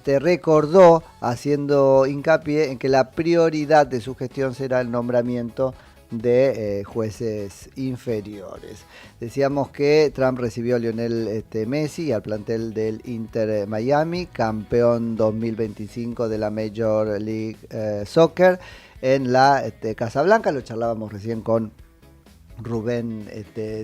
recordó, haciendo hincapié en que la prioridad de su gestión será el nombramiento de jueces inferiores. Decíamos que Trump recibió a Lionel Messi y al plantel del Inter Miami, campeón 2025 de la Major League Soccer, en la Casa Blanca. Lo charlábamos recién con Rubén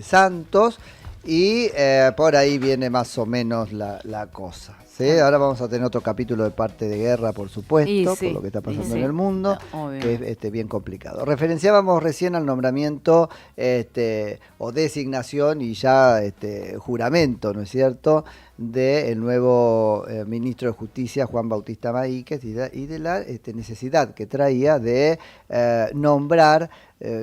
Santos. Y por ahí viene más o menos la cosa. ¿Sí? Ahora vamos a tener otro capítulo de Parte de Guerra, por supuesto, por lo que está pasando en el mundo, que es bien complicado. Referenciábamos recién al nombramiento o designación y ya juramento, ¿no es cierto?, del nuevo ministro de Justicia, Juan Bautista Maíquez, y de la necesidad que traía de nombrar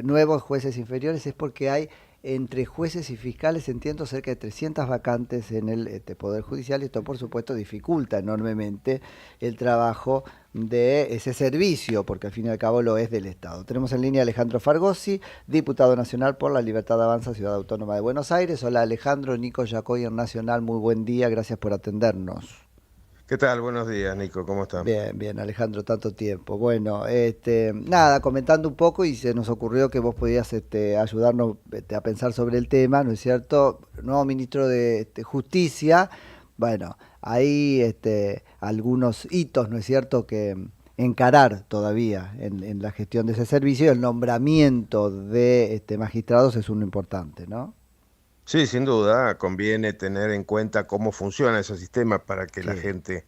nuevos jueces inferiores. Es porque hay entre jueces y fiscales, entiendo, cerca de 300 vacantes en el Poder Judicial, y esto por supuesto dificulta enormemente el trabajo de ese servicio, porque al fin y al cabo lo es del Estado. Tenemos en línea a Alejandro Fargosi, diputado nacional por la Libertad Avanza, Ciudad Autónoma de Buenos Aires. Hola Alejandro, Nico Yacoy en Nacional, muy buen día, gracias por atendernos. ¿Qué tal? Buenos días, Nico, ¿cómo estás? Bien, bien, Alejandro, tanto tiempo. Bueno, nada, comentando un poco, y se nos ocurrió que vos podías ayudarnos a pensar sobre el tema, ¿no es cierto? Nuevo ministro de Justicia. Bueno, hay algunos hitos, ¿no es cierto?, que encarar todavía en la gestión de ese servicio, y el nombramiento de magistrados es uno importante, ¿no? Sí, sin duda, conviene tener en cuenta cómo funciona ese sistema para que la Sí, gente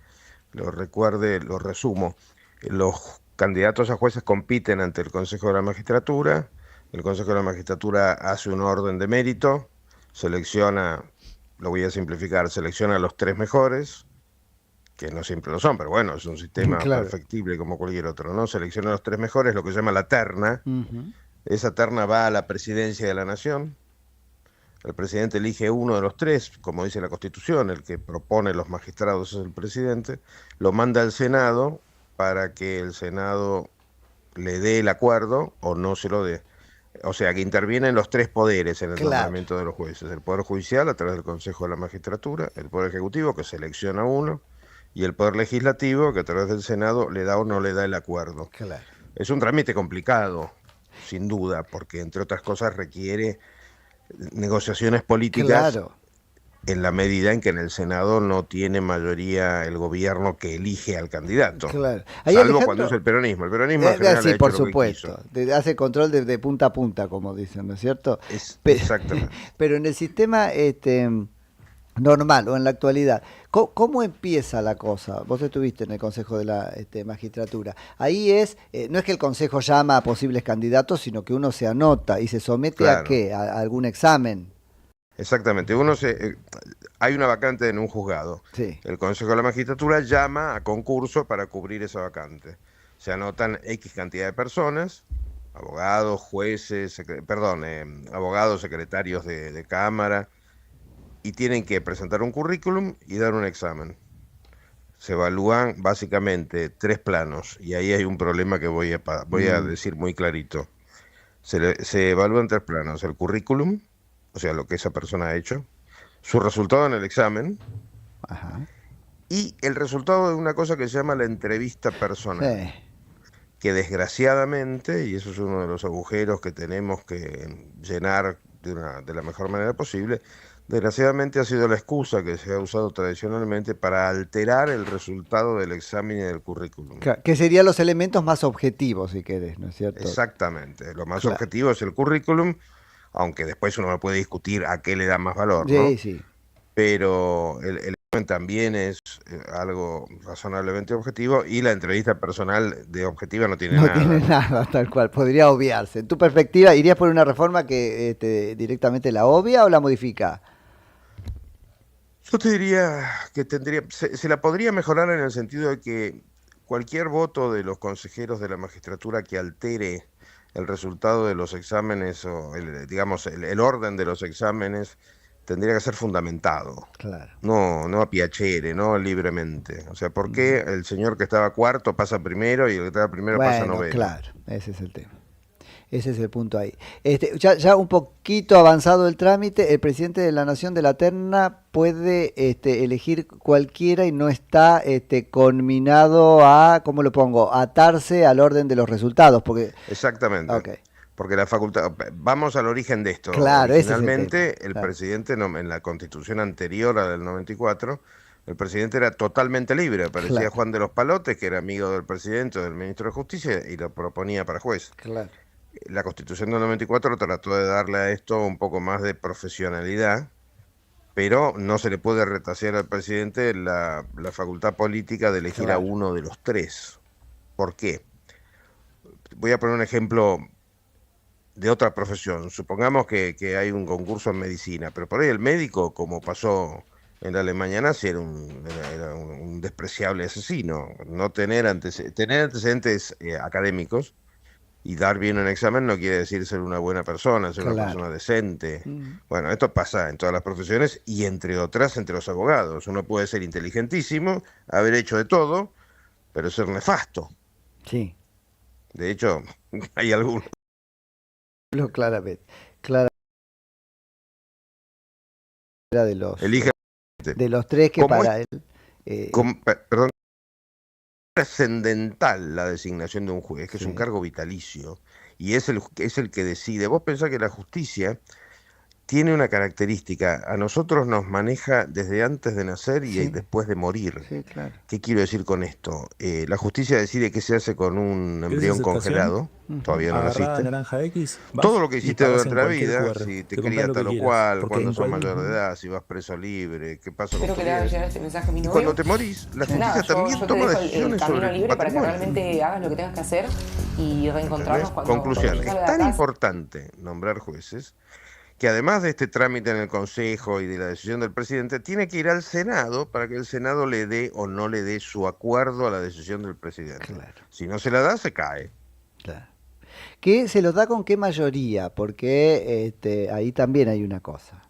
lo recuerde. Lo resumo. Los candidatos a jueces compiten ante el Consejo de la Magistratura. El Consejo de la Magistratura hace un orden de mérito, selecciona, lo voy a simplificar, selecciona a los tres mejores, que no siempre lo son, pero bueno, es un sistema claro. perfectible como cualquier otro, ¿no? Selecciona a los tres mejores, lo que se llama la terna. Ujú. Esa terna va a la presidencia de la Nación. El presidente elige uno de los tres, como dice la Constitución, el que propone los magistrados es el presidente, lo manda al Senado para que el Senado le dé el acuerdo o no se lo dé. O sea, que intervienen los tres poderes en el Claro. nombramiento de los jueces. El Poder Judicial, a través del Consejo de la Magistratura, el Poder Ejecutivo, que selecciona uno, y el Poder Legislativo, que a través del Senado le da o no le da el acuerdo. Claro. Es un trámite complicado, sin duda, porque entre otras cosas requiere negociaciones políticas Claro. en la medida en que en el Senado no tiene mayoría el gobierno que elige al candidato, Claro. Ahí salvo cuando es Alejandro, el peronismo. El peronismo en general ha sí, hecho por lo que quiso. supuesto, hace control de punta a punta, como dicen, ¿no es cierto? Es Pero, exactamente. pero en el sistema normal o en la actualidad, ¿cómo empieza la cosa? Vos estuviste en el Consejo de la Magistratura. Ahí no es que el Consejo llama a posibles candidatos, sino que uno se anota y se somete a Claro, qué, a algún examen. exactamente. Hay una vacante en un juzgado. Sí. El Consejo de la Magistratura llama a concurso para cubrir esa vacante. Se anotan X cantidad de personas, abogados, jueces, abogados, secretarios de Cámara, y tienen que presentar un currículum y dar un examen. Se evalúan básicamente tres planos, y ahí hay un problema que voy a Mm, decir muy clarito. Se evalúan tres planos: el currículum, o sea, lo que esa persona ha hecho, su resultado en el examen ajá. y el resultado de una cosa que se llama la entrevista Sí. personal, que desgraciadamente, y eso es uno de los agujeros que tenemos que llenar de la mejor manera posible, desgraciadamente ha sido la excusa que se ha usado tradicionalmente para alterar el resultado del examen y del currículum. Que serían los elementos más objetivos, si querés, ¿no es cierto? Exactamente, lo más Claro. objetivo es el currículum, aunque después uno puede discutir a qué le da más valor, Sí, ¿no? sí. Pero el examen también es algo razonablemente objetivo, y la entrevista personal de objetiva no tiene No tiene nada. nada, tal cual, podría obviarse. En tu perspectiva, ¿irías por una reforma que directamente la obvia o la modifica? Yo te diría que se la podría mejorar en el sentido de que cualquier voto de los consejeros de la magistratura que altere el resultado de los exámenes o digamos, el orden de los exámenes tendría que ser fundamentado, Claro. no a piacere, no libremente. O sea, ¿por qué Ujú. el señor que estaba cuarto pasa primero y el que estaba primero pasa Bueno, noveno? claro, ese es el tema. Ese es el punto ahí. Ya un poquito avanzado el trámite, el presidente de la Nación de la terna puede elegir cualquiera y no está conminado a, ¿cómo lo pongo? Atarse al orden de los resultados, porque... Exactamente. Ok, Porque la facultad, vamos al origen de esto. claro, ese es el tema. Originalmente, el Claro, presidente, en la constitución anterior a la del 94, el presidente era totalmente libre. Aparecía claro, Juan de los Palotes, que era amigo del presidente o del ministro de Justicia, y lo proponía para juez. claro, La constitución del 94 trató de darle a esto un poco más de profesionalidad, pero no se le puede retasear al presidente la facultad política de elegir a claro. uno de los tres. ¿Por qué? Voy a poner un ejemplo de otra profesión. Supongamos que hay un concurso en medicina, pero por ahí el médico, como pasó en la Alemania nazi, era un despreciable asesino. No tener, tener antecedentes académicos y dar bien un examen no quiere decir ser una buena persona, ser una Claro. persona decente. Mm, Bueno, esto pasa en todas las profesiones y entre otras entre los abogados. Uno puede ser inteligentísimo, haber hecho de todo, pero ser nefasto. sí, De hecho, hay algunos. claramente. Clara era Elige. de los tres que Como es, para él... eh, perdón, trascendental la designación de un juez, que es un sí, cargo vitalicio, y es el que decide. Vos pensás que la justicia tiene una característica, a nosotros nos maneja desde antes de nacer y sí, después de morir. sí, claro. ¿Qué quiero decir con esto? La justicia decide qué se hace con un ¿Qué es esa embrión aceptación? congelado, Ujú. todavía no Agarrá naciste. naranja X, Todo vas lo que y hiciste pagas durante en la cualquier vida, QR. si te Te compras cría lo que tal o quieras. cual, Porque cuando en sos cual... mayor de Ujú. edad, si vas preso libre, qué pasa con Espero tu que le haga viejo. llegar este mensaje a mi Y novio. cuando te morís, la Nada, justicia también yo te toma dejo el decisiones sobre camino tu libre para que patrimonio. realmente hagas lo que tengas que hacer y reencontrarnos ¿Entendés? cuando Conclusión, yo es salga de tan acá. importante nombrar jueces que además de este trámite en el Consejo y de la decisión del presidente, tiene que ir al Senado para que el Senado le dé o no le dé su acuerdo a la decisión del presidente. Claro, Si no se la da, se cae. claro. ¿Qué se los da con qué mayoría? Porque ahí también hay una cosa.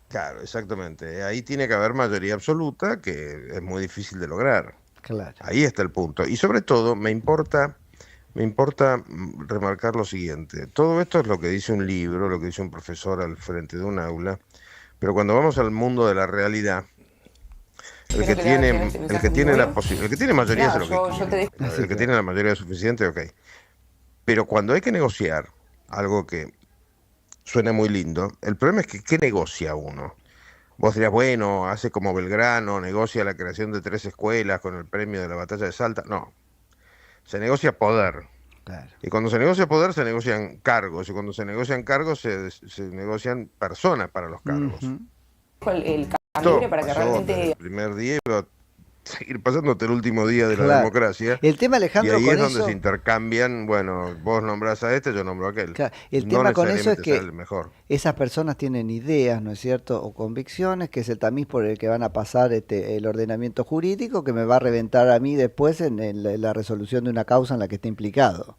Claro, exactamente. Ahí tiene que haber mayoría absoluta, que es muy difícil de lograr. Claro. Ahí está el punto. Y sobre todo, me importa remarcar lo siguiente. Todo esto es lo que dice un libro, lo que dice un profesor al frente de un aula, pero cuando vamos al mundo de la realidad, Espero que le haga llegar este mensaje a mi novio. el que tiene mayoría hace Nada, lo que yo te quiere. dejo. Así El que que, tiene la mayoría suficiente, ok. Pero cuando hay que negociar algo que suena muy lindo, el problema es que ¿qué negocia uno? Vos dirás, bueno, hace como Belgrano, negocia la creación de 3 escuelas con el premio de la batalla de Salta. No, se negocia poder. claro. Y cuando se negocia poder, se negocian cargos. Y cuando se negocian cargos, se negocian personas para los cargos. Ujú. Dejo el camino libre Esto para que pasó desde el realmente primer día y va a seguir pasando hasta el último día de la Claro. democracia. El tema, Y Alejandro, ahí con es donde eso, se intercambian, bueno, vos nombrás a este, yo nombro a aquel. claro, el No tema con eso es necesariamente será que el mejor. esas personas tienen ideas, ¿no es cierto? O convicciones, que es el tamiz por el que van a pasar el ordenamiento jurídico, que me va a reventar a mí después en la resolución de una causa en la que esté implicado.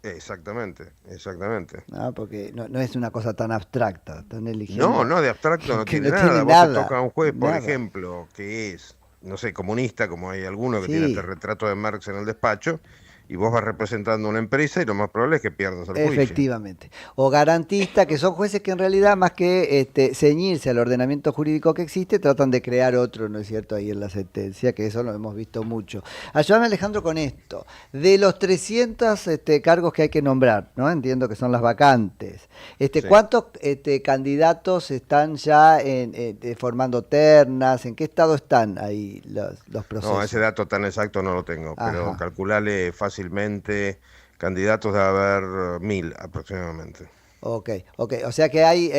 Exactamente, exactamente. ¿No? Porque no es una cosa tan abstracta, están eligiendo No, de abstracto no que tiene no nada. tiene Vos te nada, toca a un juez, por nada. ejemplo, que es, no sé, comunista, como hay alguno que tiene este Sí, retrato de Marx en el despacho, y vos vas representando una empresa y lo más probable es que pierdas el juicio. efectivamente. O garantista, que son jueces que en realidad, más que ceñirse al ordenamiento jurídico que existe, tratan de crear otro, ¿no es cierto? Ahí en la sentencia, que eso lo hemos visto mucho. Ayúdame, Alejandro, con esto. De los 300 cargos que hay que nombrar, ¿no? Entiendo que son las vacantes. Sí. ¿Cuántos candidatos están ya formando ternas? ¿En qué estado están ahí los No, procesos? ese dato tan exacto no lo tengo, pero Ajá. calculale fácilmente, candidatos de haber 1000 aproximadamente. Ok, ok. O sea que hay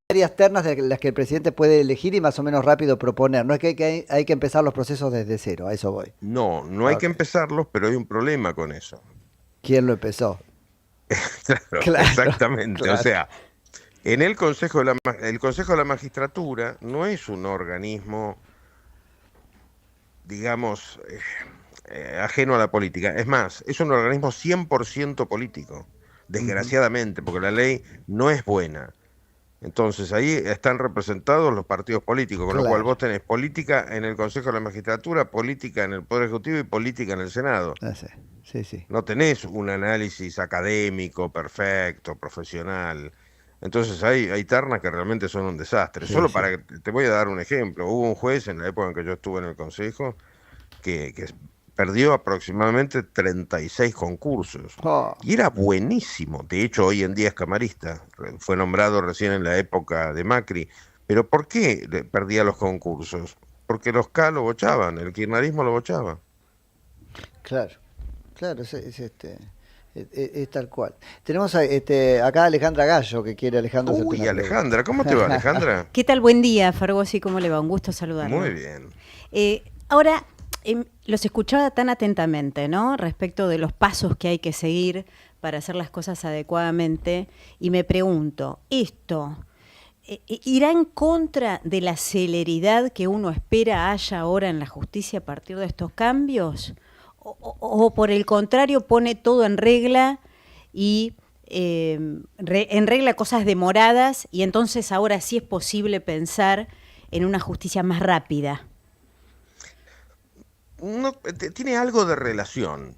varias ternas de las que el presidente puede elegir y más o menos rápido proponer. No es que hay que empezar los procesos desde cero, a eso voy. No hay que Ok. empezarlos, pero hay un problema con eso. ¿Quién lo empezó? Claro, Claro, exactamente. O claro. sea, en el Consejo de la Magistratura no es un organismo, digamos, ajeno a la política. Es más, es un organismo 100% político, Ujú. desgraciadamente, porque la ley no es buena. Entonces ahí están representados los partidos políticos, con lo Claro. cual vos tenés política en el Consejo de la Magistratura, política en el Poder Ejecutivo y política en el Senado. Sí, sí. No tenés un análisis académico, perfecto, profesional. Entonces hay ternas que realmente son un desastre. Sí, Solo sí. para que te voy a dar un ejemplo. Hubo un juez en la época en que yo estuve en el Consejo que perdió aproximadamente 36 concursos. Oh, Y era buenísimo. De hecho, hoy en día es camarista. Fue nombrado recién en la época de Macri. Pero ¿por qué perdía los concursos? Porque los K lo bochaban, el kirchnerismo lo bochaba. claro. Claro, es tal cual. Tenemos acá a Alejandra Gallo que quiere Alejandro hacerte Uy, una pregunta. Alejandra, ¿cómo te va, Alejandra? ¿Qué tal? Buen día, Fargosi, ¿cómo le va? Un gusto saludarlo. Muy bien. Ahora, los escuchaba tan atentamente, ¿no? Respecto de los pasos que hay que seguir para hacer las cosas adecuadamente, y me pregunto, ¿esto irá en contra de la celeridad que uno espera haya ahora en la justicia a partir de estos cambios? ¿O por el contrario pone todo en regla y en regla cosas demoradas, y entonces ahora sí es posible pensar en una justicia más rápida? No, tiene algo de relación,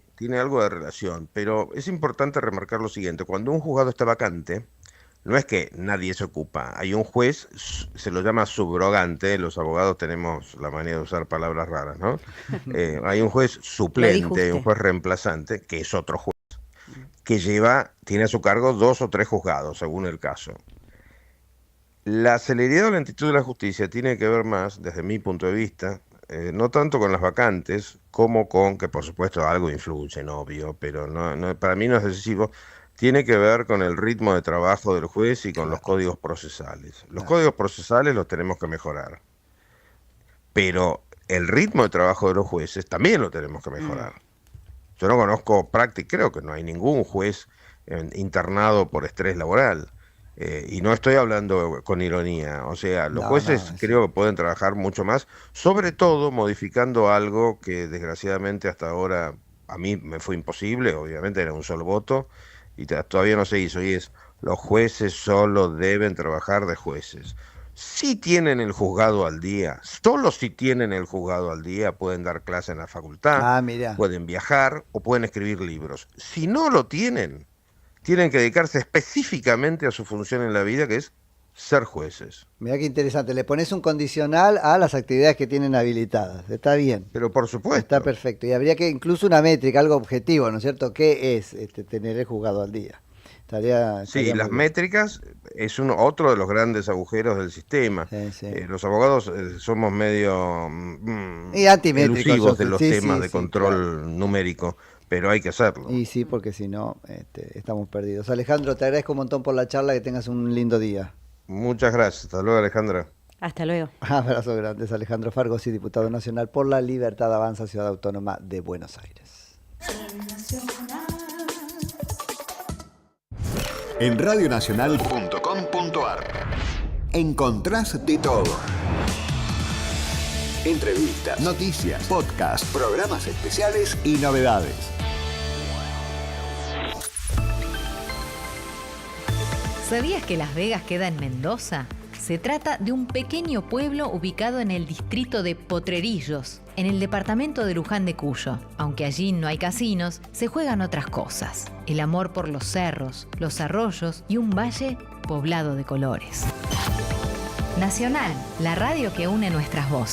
pero es importante remarcar lo siguiente: cuando un juzgado está vacante, no es que nadie se ocupa, hay un juez, se lo llama subrogante, los abogados tenemos la manera de usar palabras raras, ¿no? Hay un juez suplente, un juez reemplazante, que es otro juez, que tiene a su cargo 2 o 3 juzgados, según el caso. La celeridad o lentitud de la justicia tiene que ver más, desde mi punto de vista, no tanto con las vacantes, como con, que por supuesto algo influye, obvio, pero para mí no es decisivo, tiene que ver con el ritmo de trabajo del juez y con los códigos procesales. Los códigos procesales los tenemos que mejorar, pero el ritmo de trabajo de los jueces también lo tenemos que mejorar. Yo no conozco creo que no hay ningún juez internado por estrés laboral. Y no estoy hablando con ironía, o sea, los jueces creo que pueden trabajar mucho más, sobre todo modificando algo que desgraciadamente hasta ahora a mí me fue imposible, obviamente era un solo voto, y todavía no se hizo, y es: los jueces solo deben trabajar de jueces. Si tienen el juzgado al día, solo si tienen el juzgado al día, pueden dar clase en la facultad, pueden viajar o pueden escribir libros. Si no lo tienen que dedicarse específicamente a su función en la vida, que es ser jueces. Mirá qué interesante, le pones un condicional a las actividades que tienen habilitadas, está bien. Pero por supuesto. Está perfecto, y habría que incluso una métrica, algo objetivo, ¿no es cierto? ¿Qué es tener el juzgado al día? Sí, las métricas es otro de los grandes agujeros del sistema. Sí. Los abogados somos medio elusivos de los temas de control numérico, pero hay que hacerlo. Y sí, porque si no, estamos perdidos. Alejandro, te agradezco un montón por la charla, que tengas un lindo día. Muchas gracias, hasta luego, Alejandra. Hasta luego. Abrazo grande, Alejandro Fargosi, diputado nacional por la Libertad Avanza, Ciudad Autónoma de Buenos Aires. En radionacional.com.ar encontrás de todo. Entrevistas, noticias, podcasts, programas especiales y novedades. ¿Sabías que Las Vegas queda en Mendoza? Se trata de un pequeño pueblo ubicado en el distrito de Potrerillos, en el departamento de Luján de Cuyo. Aunque allí no hay casinos, se juegan otras cosas. El amor por los cerros, los arroyos y un valle poblado de colores. Nacional, la radio que une nuestras voces.